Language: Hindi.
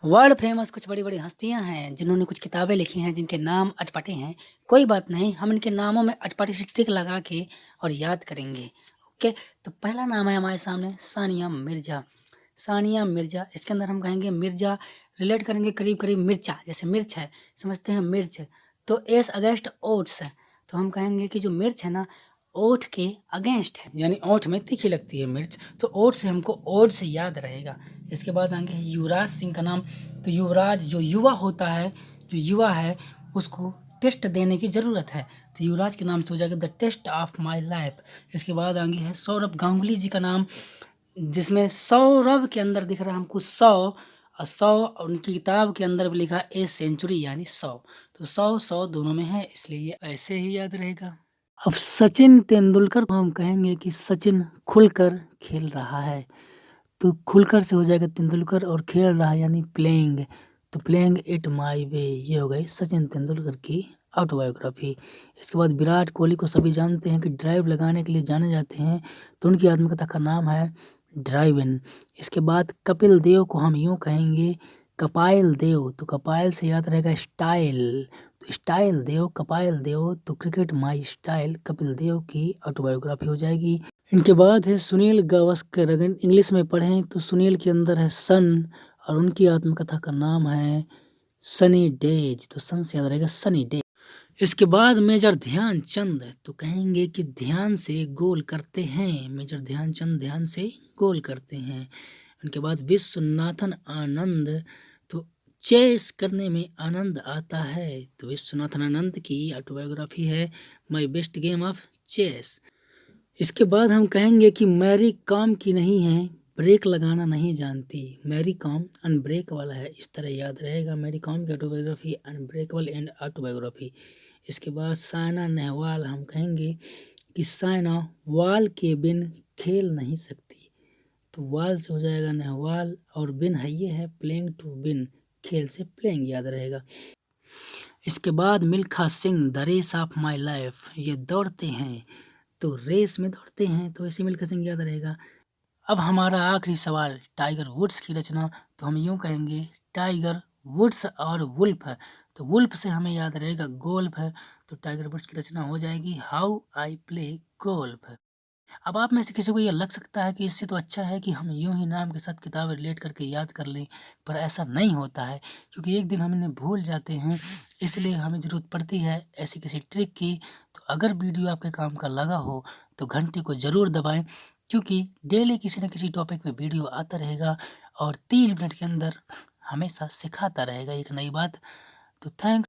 वर्ल्ड फेमस कुछ बड़ी बड़ी हस्तियां हैं जिन्होंने कुछ किताबें लिखी हैं जिनके नाम अटपटे हैं। कोई बात नहीं, हम इनके नामों में अटपटी सी टिक लगा के और याद करेंगे। ओके, तो पहला नाम है हमारे सामने सानिया मिर्जा। सानिया मिर्जा, इसके अंदर हम कहेंगे मिर्जा, रिलेट करेंगे करीब करीब मिर्चा, जैसे मिर्च है, समझते हैं मिर्च, तो एस अगेंस्ट ओट्स है, तो हम कहेंगे कि जो मिर्च है ना ओठ के अगेंस्ट है, यानी ओठ में तीखी लगती है मिर्च, तो ओठ से हमको ओट से याद रहेगा। इसके बाद आएंगे युवराज सिंह का नाम, तो युवराज जो युवा होता है, जो युवा है उसको टेस्ट देने की ज़रूरत है, तो युवराज के नाम से हो जाएगा the test of my life. इसके बाद आगे है सौरभ गांगुली जी का नाम, जिसमें सौरभ के अंदर दिख रहा है हमको 100, और 100 उनकी किताब के अंदर भी लिखा ए सेंचुरी यानी 100, तो 100 दोनों में है, इसलिए ये ऐसे ही याद रहेगा। अब सचिन तेंदुलकर को हम कहेंगे कि सचिन खुलकर खेल रहा है, तो खुलकर से हो जाएगा तेंदुलकर, और खेल रहा है यानी प्लेइंग, तो प्लेइंग इट माई वे, ये हो गई सचिन तेंदुलकर की ऑटोबायोग्राफी। इसके बाद विराट कोहली को सभी जानते हैं कि ड्राइव लगाने के लिए जाने जाते हैं, तो उनकी आत्मकथा का नाम है ड्राइव इन। इसके बाद कपिल देव को हम यूँ कहेंगे कपाइल देव, तो कपाइल से याद रहेगा स्टाइल, तो स्टाइल देव कपाइल देव, तो cricket my style Kapil Dev की ऑटोबायोग्राफी हो जाएगी। इनके बाद है सुनील गावस्कर, अगर इंग्लिश में पढ़ें तो सुनील के अंदर है सन, और उनकी आत्मकथा का नाम है सनी डेज, तो सन से याद रहेगा सनी डेज। इसके बाद मेजर ध्यानचंद, तो कहेंगे कि ध्यान से गोल करते हैं, मेजर ध्यानचंद ध्यान से गोल करते हैं। उनके बाद विश्वनाथन आनंद, तो चेस करने में आनंद आता है, तो विश्वनाथन आनंद की ऑटोबायोग्राफी है my best game of chess. इसके बाद हम कहेंगे कि मैरी कॉम की नहीं है, ब्रेक लगाना नहीं जानती, मैरी कॉम अनब्रेकबल है, इस तरह याद रहेगा मैरी कॉम की ऑटोबायोग्राफी अनब्रेकबल एंड ऑटोबायोग्राफी। इसके बाद साइना नेहवाल, हम कहेंगे कि साइना वाल के बिन खेल नहीं सकती, तो वाल से हो जाएगा नेहवाल, और बिन है ये है प्लेइंग टू बिन, खेल से प्लेइंग याद रहेगा। इसके बाद Milkha Singh the race of my life, ये दौड़ते हैं, तो रेस में दौड़ते हैं, तो ऐसे मिल्खा सिंह याद रहेगा। अब हमारा आखिरी सवाल टाइगर वुड्स की रचना, तो हम यूँ कहेंगे टाइगर वुड्स और वुल्फ है, तो वुल्फ से हमें याद रहेगा गोल्फ है, तो टाइगर वुड्स की रचना हो जाएगी हाउ आई प्ले गोल्फ। अब आप में से किसी को ये लग सकता है कि इससे तो अच्छा है कि हम यूं ही नाम के साथ किताबें रिलेट करके याद कर लें, पर ऐसा नहीं होता है, क्योंकि एक दिन हम इन्हें भूल जाते हैं, इसलिए हमें ज़रूरत पड़ती है ऐसी किसी ट्रिक की। तो अगर वीडियो आपके काम का लगा हो तो घंटी को ज़रूर दबाएं, क्योंकि डेली किसी न किसी टॉपिक पे वीडियो आता रहेगा, और 3 मिनट के अंदर हमेशा सिखाता रहेगा एक नई बात। तो थैंक्स।